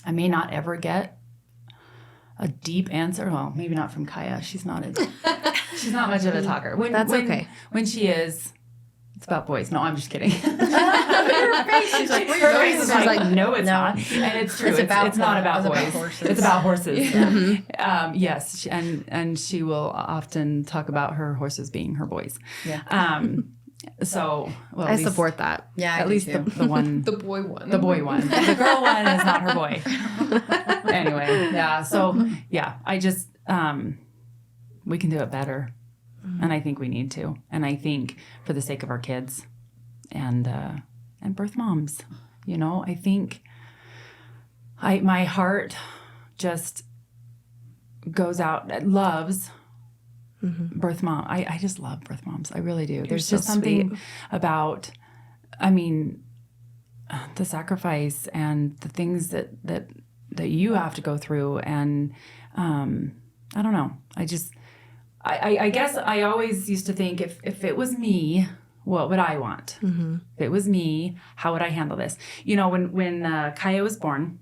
I may not ever get a deep answer. Well, maybe not from Kaya. She's not much of a talker. Okay. When she is, it's about boys. No, I'm just kidding. Her face, she's like, her face is like, no, it's not. And it's true. It's not about boys. It's about horses. Yes, and she will often talk about her horses being her boys. Yeah. So, well, I support that. Yeah, at least the one, The boy one. the boy one. The girl one is not her boy. Anyway, yeah. So yeah, I just we can do it better. And I think we need to. And I think for the sake of our kids and birth moms, you know, I think my heart just goes out, loves birth mom. I just love birth moms. I really do. There's just something about, I mean, the sacrifice and the things that you have to go through. And I don't know. I guess I always used to think if it was me, what would I want? If it was me, how would I handle this? You know, when Kaya was born,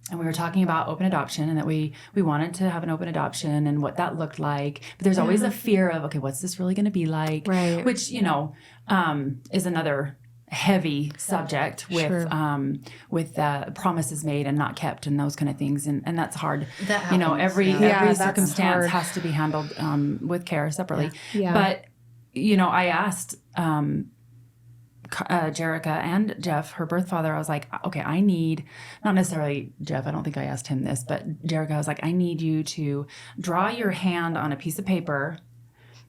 and we were talking about open adoption and that we wanted to have an open adoption and what that looked like. But there's always a fear of, okay, what's this really going to be like? Right. Which, you know, is another heavy subject with promises made and not kept and those kind of things. And that's hard. That happens. You know, every that's circumstance hard. has to be handled with care separately. Yeah. But, you know, I asked Jerica and Jeff, her birth father, I was like, okay, I need, not necessarily Jeff, I don't think I asked him this, but Jerica, I was like, I need you to draw your hand on a piece of paper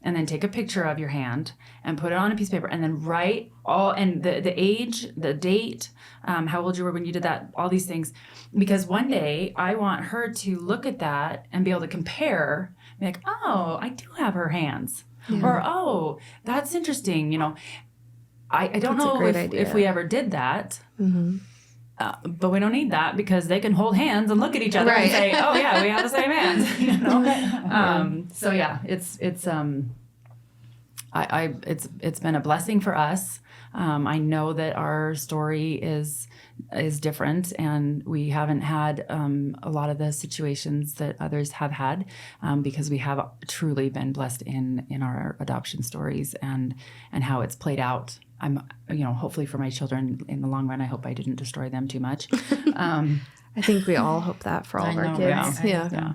and then take a picture of your hand and put it on a piece of paper and then write all, and the age, the date, how old you were when you did that, all these things. Because one day I want her to look at that and be able to compare, be like, oh, I do have her hands. Or, oh, that's interesting, you know. I don't know if we ever did that, but we don't need that because they can hold hands and look at each other and say, "Oh yeah, we have the same hands." You know. So yeah, it's it's been a blessing for us. I know that our story is different, and we haven't had a lot of the situations that others have had, because we have truly been blessed in our adoption stories and how it's played out. I'm, hopefully for my children in the long run, I hope I didn't destroy them too much. I think we all hope that for all of our kids. Yeah.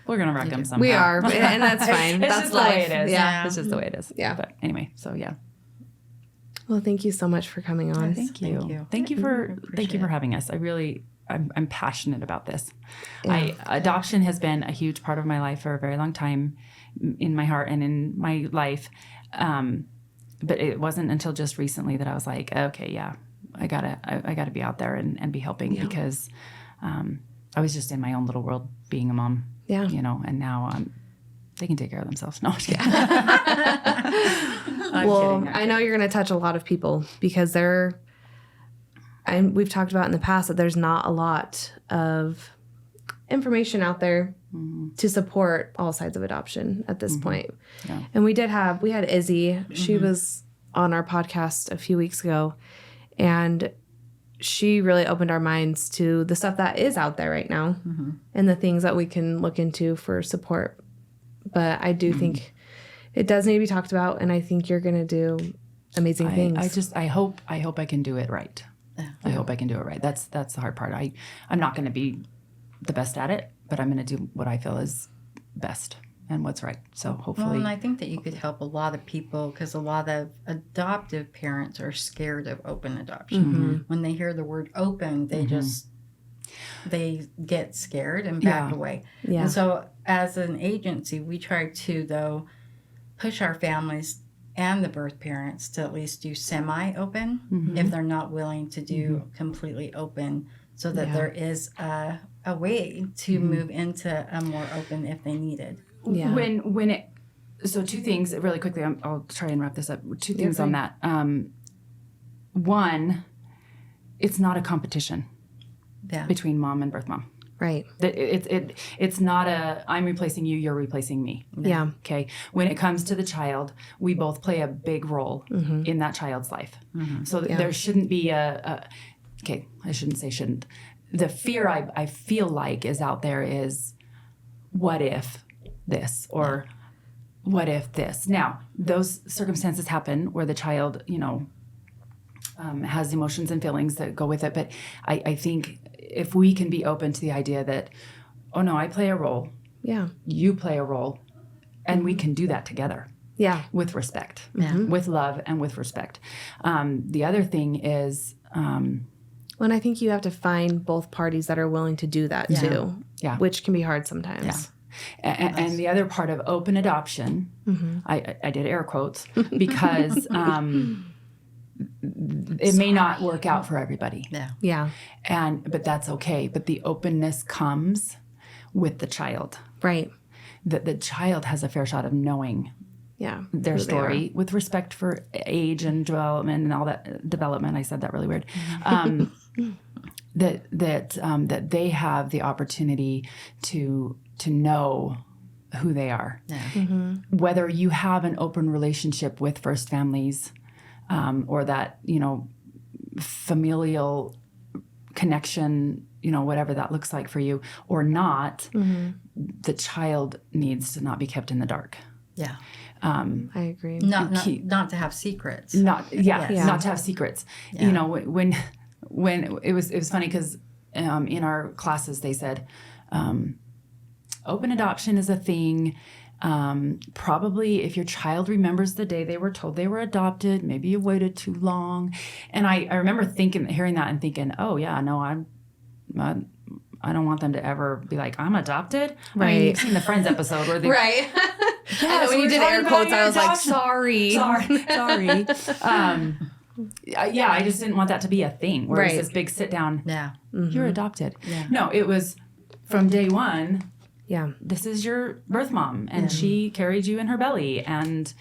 We're going to wreck them somehow. We are, and that's fine. It's That's just life. the way it is. Yeah. It's just the way it is. Yeah. But anyway, so yeah. Well, thank you so much for coming on. Thank you. Thank you for having us. I'm passionate about this. Yeah. Adoption has been a huge part of my life for a very long time, in my heart and in my life. But it wasn't until just recently that I was like, okay, yeah, I gotta be out there and be helping, because I was just in my own little world being a mom. Yeah. And now they can take care of themselves. No, I'm just kidding. Well, I know you're going to touch a lot of people, because we've talked about in the past that there's not a lot of information out there to support all sides of adoption at this point. Yeah. And we had Izzy. She was on our podcast a few weeks ago, and she really opened our minds to the stuff that is out there right now and the things that we can look into for support. But I do think it does need to be talked about, and I think you're going to do amazing things. I hope I can do it right. Yeah. I hope I can do it right. That's the hard part. I'm not going to be the best at it, but I'm going to do what I feel is best and what's right. So hopefully. Well, and I think that you could help a lot of people, because a lot of adoptive parents are scared of open adoption. When they hear the word open, they get scared and back away. Yeah. And so as an agency, we try to, though, push our families and the birth parents to at least do semi-open if they're not willing to do completely open, so that there is a way to move into a more open if they need it. Yeah. So two things really quickly. I'll try and wrap this up. Two things on that. One, it's not a competition between mom and birth mom. Right. It's not I'm replacing you, you're replacing me. Yeah. Okay. When it comes to the child, we both play a big role in that child's life. So there shouldn't be okay, I shouldn't say shouldn't. The fear I feel like is out there is, what if this, or what if this? Now, those circumstances happen where the child, has emotions and feelings that go with it. But I think if we can be open to the idea that, oh no, I play a role. Yeah. You play a role. And we can do that together. Yeah. With respect. With love and with respect. The other thing is... Well, I think you have to find both parties that are willing to do that too. Yeah. Which can be hard sometimes. Yeah. And the other part of open adoption, I did air quotes, because it may not work out for everybody. Yeah. But that's okay. But the openness comes with the child. Right. That the child has a fair shot of knowing their story with respect for age and development and all that development. I said that really weird. That they have the opportunity to know who they are. Whether you have an open relationship with first families, or that, familial connection, whatever that looks like for you or not, the child needs to not be kept in the dark. Yeah. I agree. Not to have secrets. Not to have secrets. Yeah. When it was funny, because in our classes they said, open adoption is a thing. Probably if your child remembers the day they were told they were adopted, maybe you waited too long. And I remember hearing that and thinking, oh yeah, no, I don't want them to ever be like, I'm adopted. Right. I mean, you've seen the Friends episode where they Right. Yeah, when you did air quotes, I was like, sorry. Sorry. I just didn't want that to be a thing where it's this big sit down. Yeah. You're adopted. Yeah. No, it was from day one. Yeah. This is your birth mom, and she carried you in her belly, and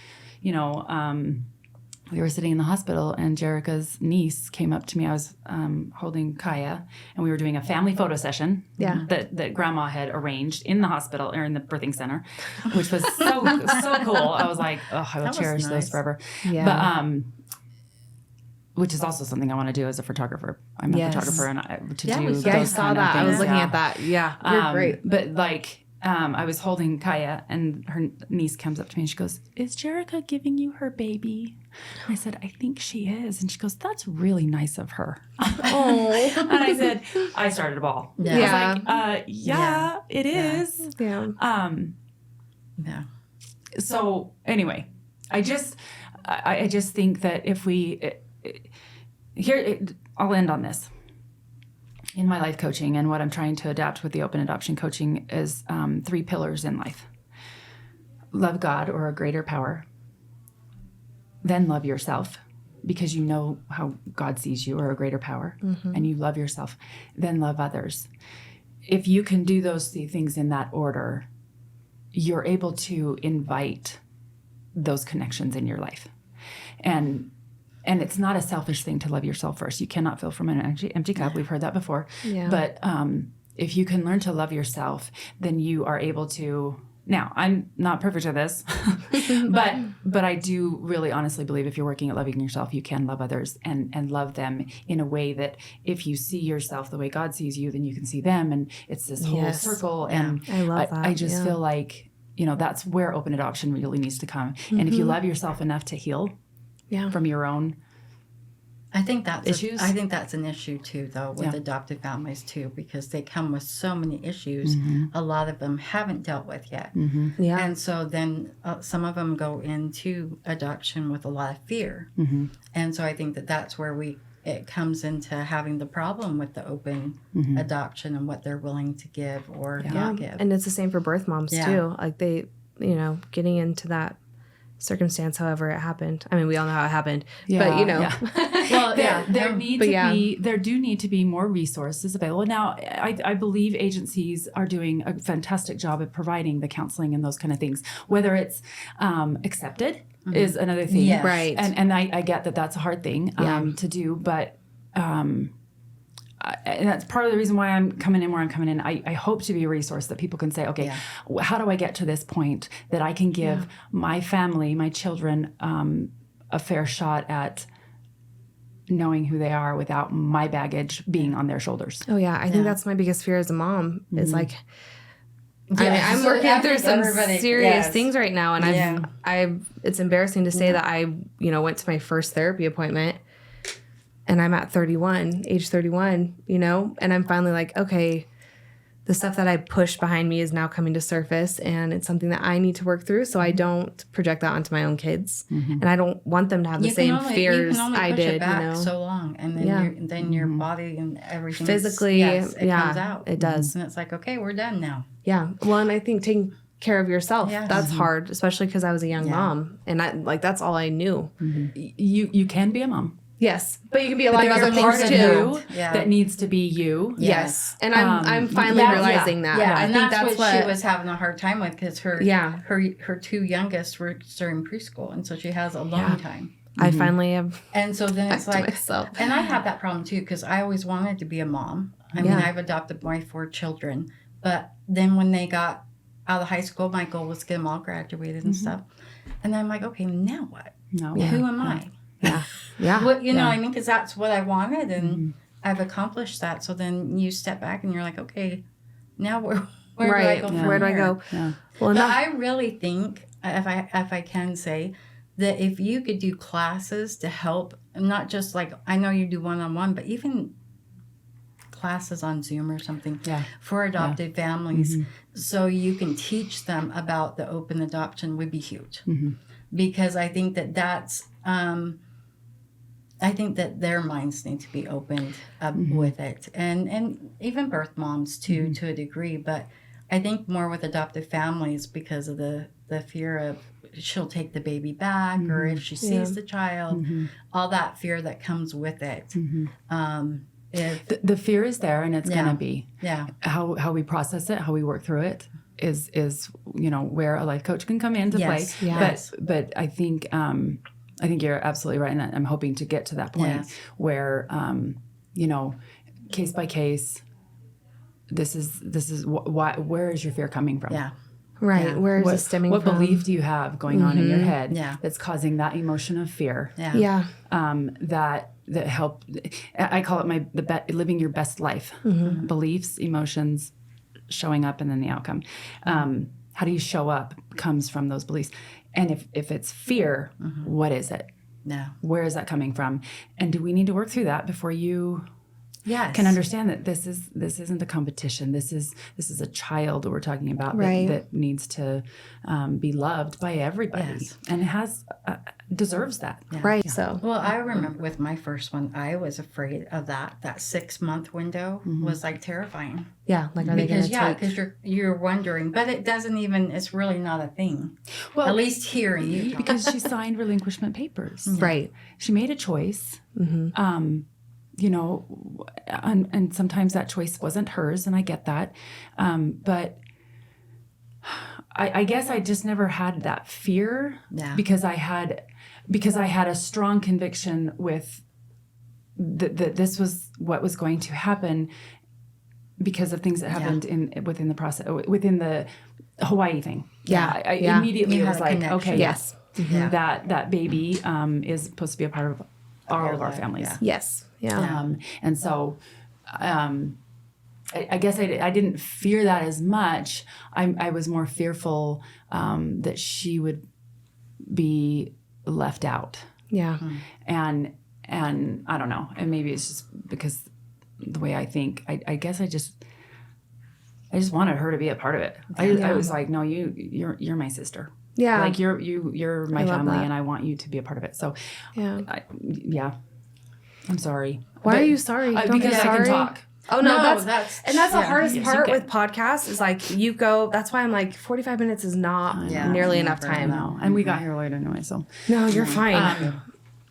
we were sitting in the hospital, and Jerica's niece came up to me. I was holding Kaya, and we were doing a family photo session that Grandma had arranged in the hospital or in the birthing center, which was so cool. I was like, oh, I will cherish those forever. Yeah. But which is also something I want to do as a photographer. I'm a photographer, and to do those I saw kind of that. things. I was looking at that. Yeah, you're great. But like, I was holding Kaya, and her niece comes up to me and she goes, "Is Jerica giving you her baby?" And I said, "I think she is." And she goes, "That's really nice of her." Oh. And I said, I started to bawl. Yeah. I was like, it is. Yeah. Yeah. So anyway, I just think that if we I'll end on this. In my life coaching, and what I'm trying to adapt with the open adoption coaching is 3 pillars in life. Love God or a greater power. Then love yourself, because you know how God sees you, or a greater power, and you love yourself. Then love others. If you can do those 3 things in that order, you're able to invite those connections in your life. And it's not a selfish thing to love yourself first. You cannot fill from an empty cup. We've heard that before. Yeah. But if you can learn to love yourself, then you are able to. Now, I'm not perfect at this, but I do really honestly believe if you're working at loving yourself, you can love others and love them in a way that if you see yourself the way God sees you, then you can see them. And it's this whole circle. And I love that. I just feel like, that's where open adoption really needs to come. And if you love yourself enough to heal, from your own I think that's issues. I think that's an issue too, though, with adoptive families too, because they come with so many issues. A lot of them haven't dealt with yet, Yeah. and so then some of them go into adoption with a lot of fear, and so I think that's where it comes into having the problem with the open adoption and what they're willing to give or not give. And it's the same for birth moms too. Like they, getting into that circumstance, however it happened. I mean, we all know how it happened, but well, there do need to be more resources available. Now, I believe agencies are doing a fantastic job of providing the counseling and those kind of things. Whether it's accepted is another thing, right? And I get that that's a hard thing to do, but. And that's part of the reason why I'm coming in where I'm coming in. I hope to be a resource that people can say, okay, how do I get to this point that I can give my family, my children, a fair shot at knowing who they are without my baggage being on their shoulders. Oh yeah. I think that's my biggest fear as a mom is like, I'm working through some serious things right now. And it's embarrassing to say that I, went to my first therapy appointment and I'm at age 31, and I'm finally like, okay, the stuff that I pushed behind me is now coming to surface, and it's something that I need to work through so I don't project that onto my own kids. And I don't want them to have the same fears I did. It back so long, and then your body and everything physically, it comes out. It does. And it's like, okay, we're done now. Yeah. Well, and I think taking care of yourself, that's hard, especially because I was a young mom, and that's all I knew. You can be a mom. Yes, but you can be a lot of other part things of too. You that needs to be you. Yes, and I'm finally realizing that. Yeah, and that's what she was having a hard time with, because her 2 youngest were during preschool, and so she has alone time. I finally have. And so then it's like, myself. And I have that problem too, because I always wanted to be a mom. I mean, I've adopted my 4 children, but then when they got out of high school, my goal was to get them all graduated and stuff. And I'm like, okay, now what? Who am I? Yeah. What, what I mean? Because that's what I wanted, and I've accomplished that. So then you step back and you're like, okay, now where do I go from Where do I here? go? Yeah. Well, but I really think, if I can say, that if you could do classes to help, not just like, I know you do one-on-one, but even classes on Zoom or something for adopted families, so you can teach them about the open adoption, would be huge. Because I think that's I think that their minds need to be opened up with it, and even birth moms too, to a degree. But I think more with adoptive families, because of the fear of she'll take the baby back, or if she sees the child, all that fear that comes with it. The fear is there, and it's gonna be how we process it, how we work through it is where a life coach can come into play. But I think I think you're absolutely right in that. I'm hoping to get to that point Yes. where, case by case, this is why, where is your fear coming from? Yeah. Right. Yeah. Where is it stemming What from? belief do you have going on in your head Yeah. that's causing that emotion of fear? Yeah. Yeah. That help. I call it living your best life. Beliefs, emotions, showing up, and then the outcome. How do you show up comes from those beliefs. And if it's fear, what is it? Yeah. Where is that coming from? And do we need to work through that before you Yes. can understand that this isn't a competition. This is a child that we're talking about Right. that needs to be loved by everybody, Yes. and has deserves that. Right. So. Well, I remember with my first one, I was afraid of that 6-month window was like terrifying. Yeah. Like, are they going Because to take? because you're wondering, but it doesn't even. It's really not a thing. Well, At least here in Utah. because she signed relinquishment papers. Right. She made a choice. And sometimes that choice wasn't hers, and I get that. But I guess I just never had that fear because I had a strong conviction with that this was what was going to happen because of things that happened within the process, within the Hawaii thing. Yeah. I Yeah. immediately You had was a like, connection. okay, Yes. Yeah. that baby is supposed to be a part of all of our life, families. yeah. Yes. Yeah. And so I guess I didn't fear that as much. I was more fearful that she would be left out. Yeah. And I don't know. And maybe it's just because the way I think. I guess I just wanted her to be a part of it. I was like, no, you're my sister. Yeah. Like you're my love family, that. and I want you to be a part of it. So Yeah. I'm sorry. Why are you sorry? Don't be Because I sorry. can talk. Oh no, No, that's the yeah. hardest Yes, part you with podcasts is like you go. That's why I'm like 45 minutes is not nearly enough time. No, and we got here late anyway, so. No, you're fine.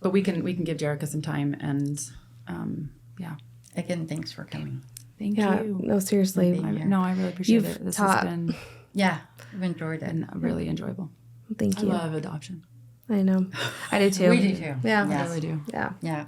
But we can give Jerica some time, and Again, thanks for coming. thank Yeah. you. No, seriously. I really appreciate You've it. This taught- has been Yeah, I've enjoyed it. really enjoyable. Thank I you. love adoption. I know. I do too. We do too. Yeah. I Yes. really do. Yeah. Yeah.